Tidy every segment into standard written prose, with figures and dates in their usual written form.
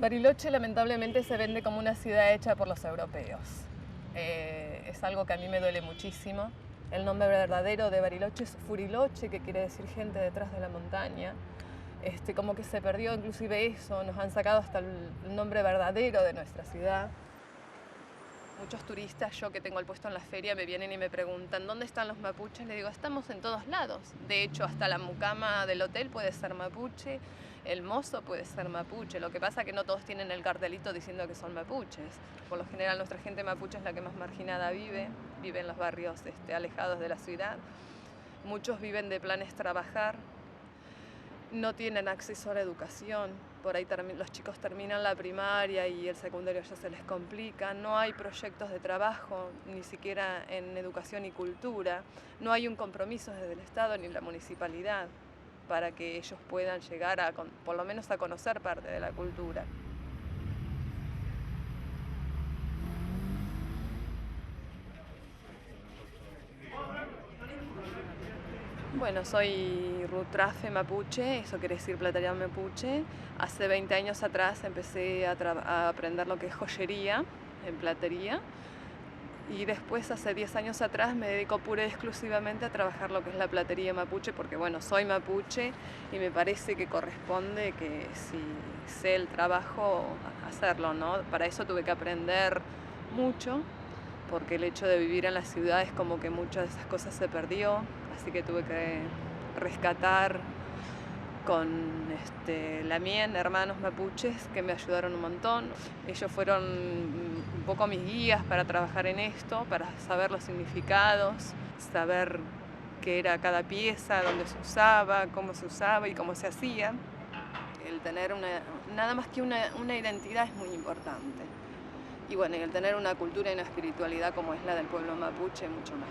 Bariloche lamentablemente se vende como una ciudad hecha por los europeos. Es algo que a mí me duele muchísimo. El nombre verdadero de Bariloche es Furiloche, que quiere decir gente detrás de la montaña. Como que se perdió inclusive eso, nos han sacado hasta el nombre verdadero de nuestra ciudad. Muchos turistas, yo que tengo el puesto en la feria, me vienen y me preguntan ¿dónde están los mapuches? Le digo, estamos en todos lados. De hecho, hasta la mucama del hotel puede ser mapuche, el mozo puede ser mapuche. Lo que pasa es que no todos tienen el cartelito diciendo que son mapuches. Por lo general, nuestra gente mapuche es la que más marginada vive en los barrios alejados de la ciudad. Muchos viven de planes trabajar, no tienen acceso a la educación. Por ahí los chicos terminan la primaria y el secundario ya se les complica. No hay proyectos de trabajo, ni siquiera en educación y cultura. No hay un compromiso desde el Estado ni la municipalidad para que ellos puedan llegar por lo menos a conocer parte de la cultura. Bueno, soy Rutrafe mapuche, eso quiere decir platería mapuche. Hace 20 años atrás empecé a aprender lo que es joyería en platería. Y después, hace 10 años atrás, me dedico pura y exclusivamente a trabajar lo que es la platería mapuche, porque bueno, soy mapuche y me parece que corresponde que si sé el trabajo, hacerlo, ¿no? Para eso tuve que aprender mucho, porque el hecho de vivir en la ciudad es como que muchas de esas cosas se perdió, así que tuve que rescatar con la mien, hermanos mapuches que me ayudaron un montón. Ellos fueron un poco mis guías para trabajar en esto, para saber los significados, saber qué era cada pieza, dónde se usaba, cómo se usaba y cómo se hacía. El tener nada más que una identidad es muy importante. Y bueno, y el tener una cultura y una espiritualidad como es la del pueblo mapuche, mucho más.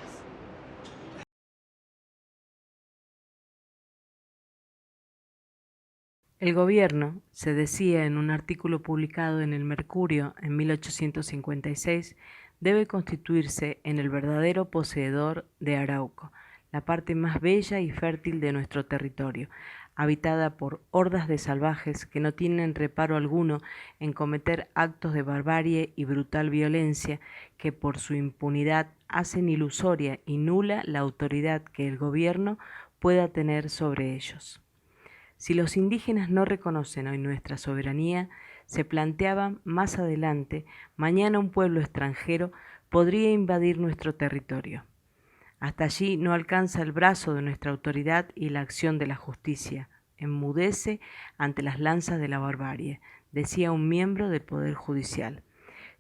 El gobierno, se decía en un artículo publicado en El Mercurio en 1856, debe constituirse en el verdadero poseedor de Arauco, la parte más bella y fértil de nuestro territorio, habitada por hordas de salvajes que no tienen reparo alguno en cometer actos de barbarie y brutal violencia que por su impunidad hacen ilusoria y nula la autoridad que el gobierno pueda tener sobre ellos. Si los indígenas no reconocen hoy nuestra soberanía, se planteaban más adelante, mañana un pueblo extranjero podría invadir nuestro territorio. Hasta allí no alcanza el brazo de nuestra autoridad y la acción de la justicia. Enmudece ante las lanzas de la barbarie, decía un miembro del Poder Judicial.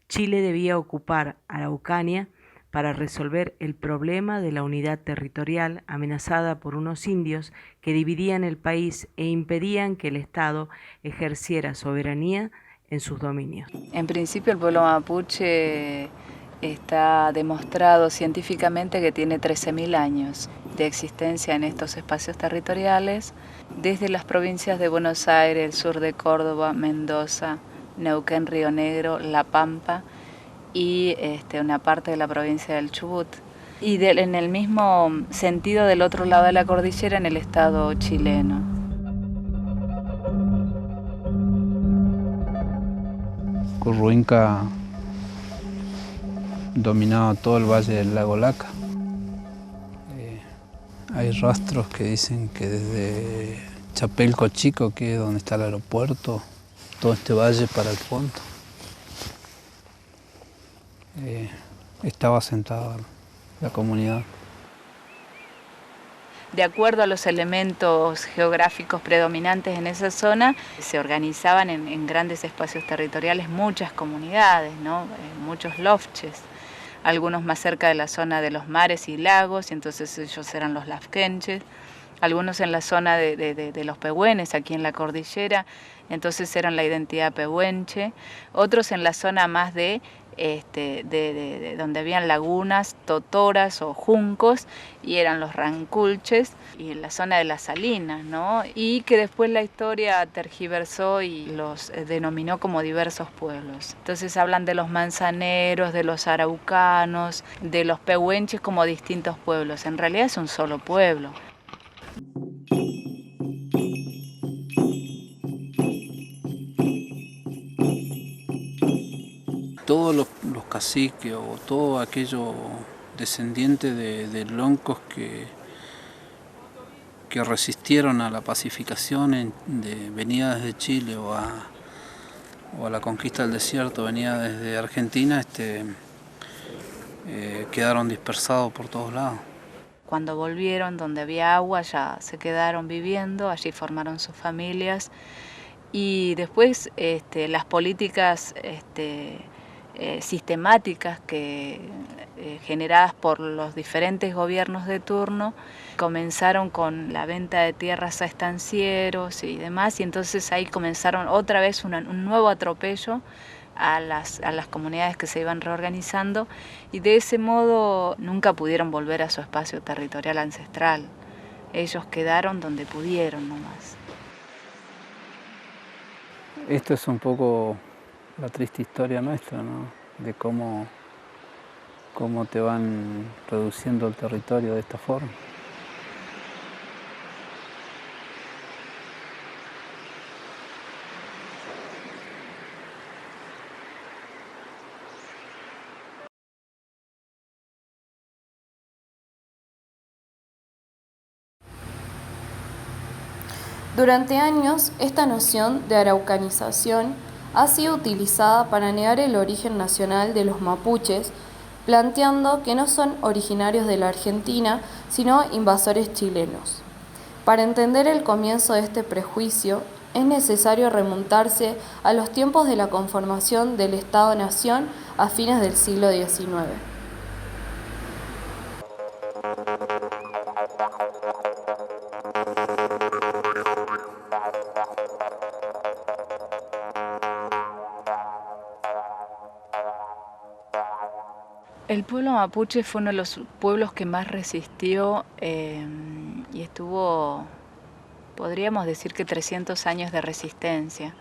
Chile debía ocupar Araucanía para resolver el problema de la unidad territorial amenazada por unos indios que dividían el país e impedían que el Estado ejerciera soberanía en sus dominios. En principio el pueblo mapuche está demostrado científicamente que tiene 13.000 años de existencia en estos espacios territoriales, desde las provincias de Buenos Aires, el sur de Córdoba, Mendoza, Neuquén, Río Negro, La Pampa y una parte de la provincia del Chubut. Y en el mismo sentido del otro lado de la cordillera en el estado chileno. Curruinca dominaba todo el valle del lago Laca. Hay rastros que dicen que desde Chapelco Chico, que es donde está el aeropuerto, todo este valle para el fondo, estaba asentada la comunidad. De acuerdo a los elementos geográficos predominantes en esa zona, se organizaban en grandes espacios territoriales muchas comunidades, ¿no? Muchos lofches, algunos más cerca de la zona de los mares y lagos, y entonces ellos eran los lafkenches, algunos en la zona de los pehuenes, aquí en la cordillera, entonces eran la identidad pehuenche, otros en la zona más de donde habían lagunas, totoras o juncos, y eran los ranculches, y en la zona de las salinas, ¿no? Y que después la historia tergiversó y los denominó como diversos pueblos. Entonces hablan de los manzaneros, de los araucanos, de los pehuenches como distintos pueblos. En realidad es un solo pueblo. todos los caciques o todo aquello descendiente de loncos que resistieron a la pacificación venida desde Chile o a la conquista del desierto venida desde Argentina, quedaron dispersados por todos lados. Cuando volvieron, donde había agua, ya se quedaron viviendo, allí formaron sus familias y después las políticas sistemáticas generadas por los diferentes gobiernos de turno comenzaron con la venta de tierras a estancieros y demás, y entonces ahí comenzaron otra vez un nuevo atropello a las comunidades que se iban reorganizando, y de ese modo nunca pudieron volver a su espacio territorial ancestral. Ellos quedaron donde pudieron nomás. Esto es un poco la triste historia nuestra, ¿no? De cómo te van reduciendo el territorio de esta forma. Durante años, esta noción de araucanización ha sido utilizada para negar el origen nacional de los mapuches, planteando que no son originarios de la Argentina, sino invasores chilenos. Para entender el comienzo de este prejuicio, es necesario remontarse a los tiempos de la conformación del Estado-Nación a fines del siglo XIX. El pueblo mapuche fue uno de los pueblos que más resistió y estuvo, podríamos decir que 300 años de resistencia.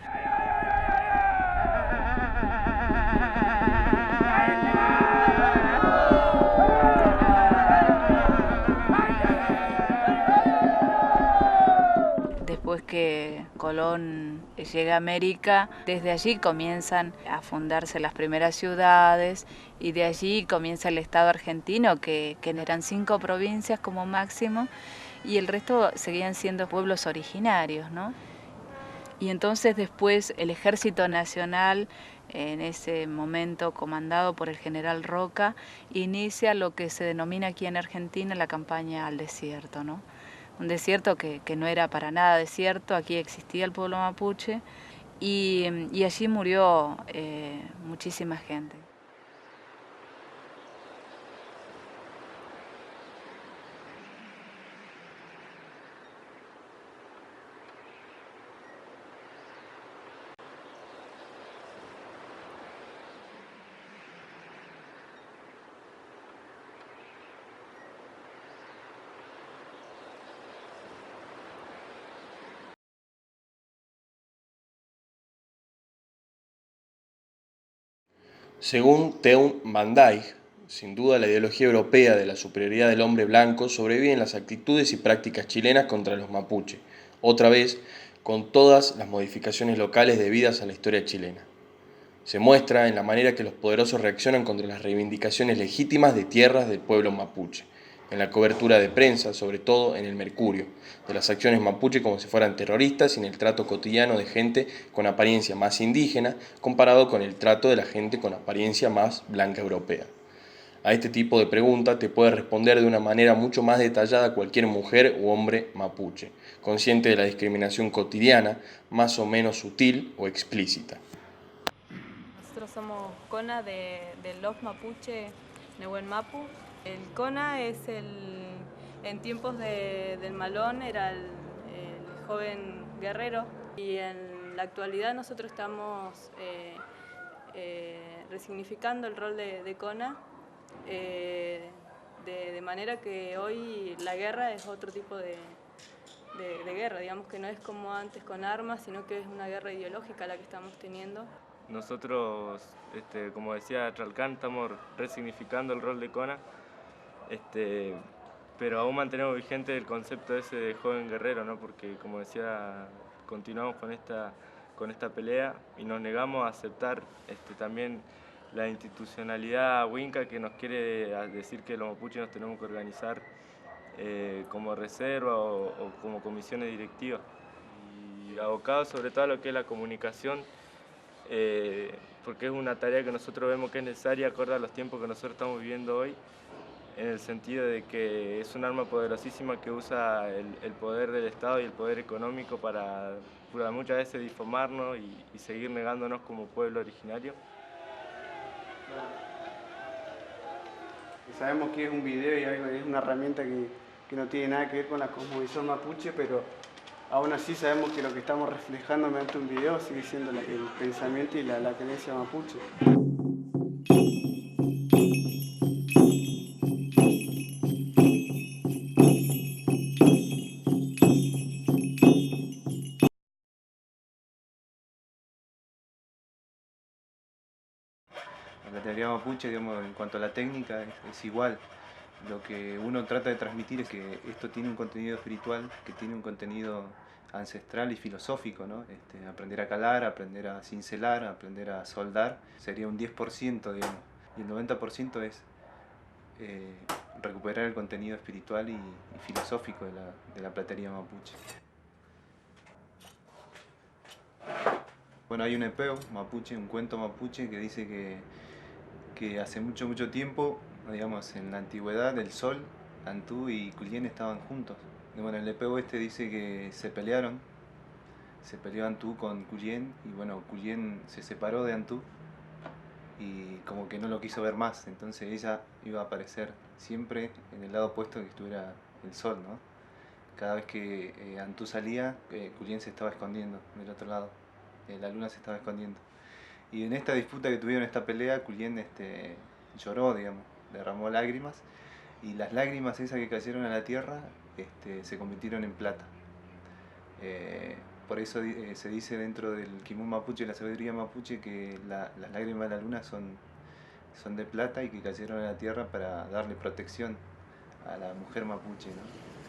Después que Colón llega a América, desde allí comienzan a fundarse las primeras ciudades y de allí comienza el Estado argentino, que eran 5 provincias como máximo, y el resto seguían siendo pueblos originarios, ¿no? Y entonces después el Ejército Nacional, en ese momento comandado por el general Roca, inicia lo que se denomina aquí en Argentina la campaña al desierto, ¿no? Un desierto que no era para nada desierto, aquí existía el pueblo mapuche y allí murió muchísima gente. Según Teun Van Dijk, sin duda la ideología europea de la superioridad del hombre blanco sobrevive en las actitudes y prácticas chilenas contra los mapuche, otra vez con todas las modificaciones locales debidas a la historia chilena. Se muestra en la manera que los poderosos reaccionan contra las reivindicaciones legítimas de tierras del pueblo mapuche, en la cobertura de prensa, sobre todo en el Mercurio, de las acciones mapuche como si fueran terroristas y en el trato cotidiano de gente con apariencia más indígena comparado con el trato de la gente con apariencia más blanca europea. A este tipo de pregunta te puede responder de una manera mucho más detallada cualquier mujer u hombre mapuche, consciente de la discriminación cotidiana, más o menos sutil o explícita. Nosotros somos CONA del LOF Mapuche Nehuen Mapu. El CONA es en tiempos del Malón era el joven guerrero, y en la actualidad nosotros estamos resignificando el rol de CONA de manera que hoy la guerra es otro tipo de guerra, digamos que no es como antes con armas, sino que es una guerra ideológica la que estamos teniendo. Nosotros, como decía Chalcán, estamos resignificando el rol de CONA, pero aún mantenemos vigente el concepto ese de joven guerrero, ¿no? Porque, como decía, continuamos con esta pelea y nos negamos a aceptar también la institucionalidad winca que nos quiere decir que los mapuches nos tenemos que organizar como reserva o como comisiones directivas. Y abocado sobre todo a lo que es la comunicación, porque es una tarea que nosotros vemos que es necesaria acorde a los tiempos que nosotros estamos viviendo hoy, en el sentido de que es un arma poderosísima que usa el poder del Estado y el poder económico para muchas veces difamarnos y seguir negándonos como pueblo originario. Sabemos que es un video y es una herramienta que no tiene nada que ver con la cosmovisión mapuche, pero aún así sabemos que lo que estamos reflejando mediante un video sigue siendo el pensamiento y la creencia mapuche. La teoría mapuche, digamos, en cuanto a la técnica, es igual. Lo que uno trata de transmitir es que esto tiene un contenido espiritual, que tiene un contenido ancestral y filosófico, ¿no? Aprender a calar, aprender a cincelar, aprender a soldar, sería un 10%, digamos. Y el 90% es recuperar el contenido espiritual y filosófico de la platería mapuche. Bueno, hay un epeo mapuche, un cuento mapuche que dice que hace mucho tiempo, digamos, en la antigüedad, el Sol, Antú y Culién estaban juntos. Y bueno, el epeo dice que se peleó Antú con Culién, y bueno, Culién se separó de Antú y como que no lo quiso ver más, entonces ella iba a aparecer siempre en el lado opuesto que estuviera el Sol, ¿no? Cada vez que Antú salía, Culién se estaba escondiendo del otro lado, la luna se estaba escondiendo. Y en esta disputa que tuvieron, esta pelea, Culién lloró, digamos, derramó lágrimas, y las lágrimas esas que cayeron a la tierra se convirtieron en plata. Por eso se dice dentro del Kimun mapuche, la sabiduría mapuche, que las lágrimas de la luna son de plata y que cayeron a la tierra para darle protección a la mujer mapuche, ¿no?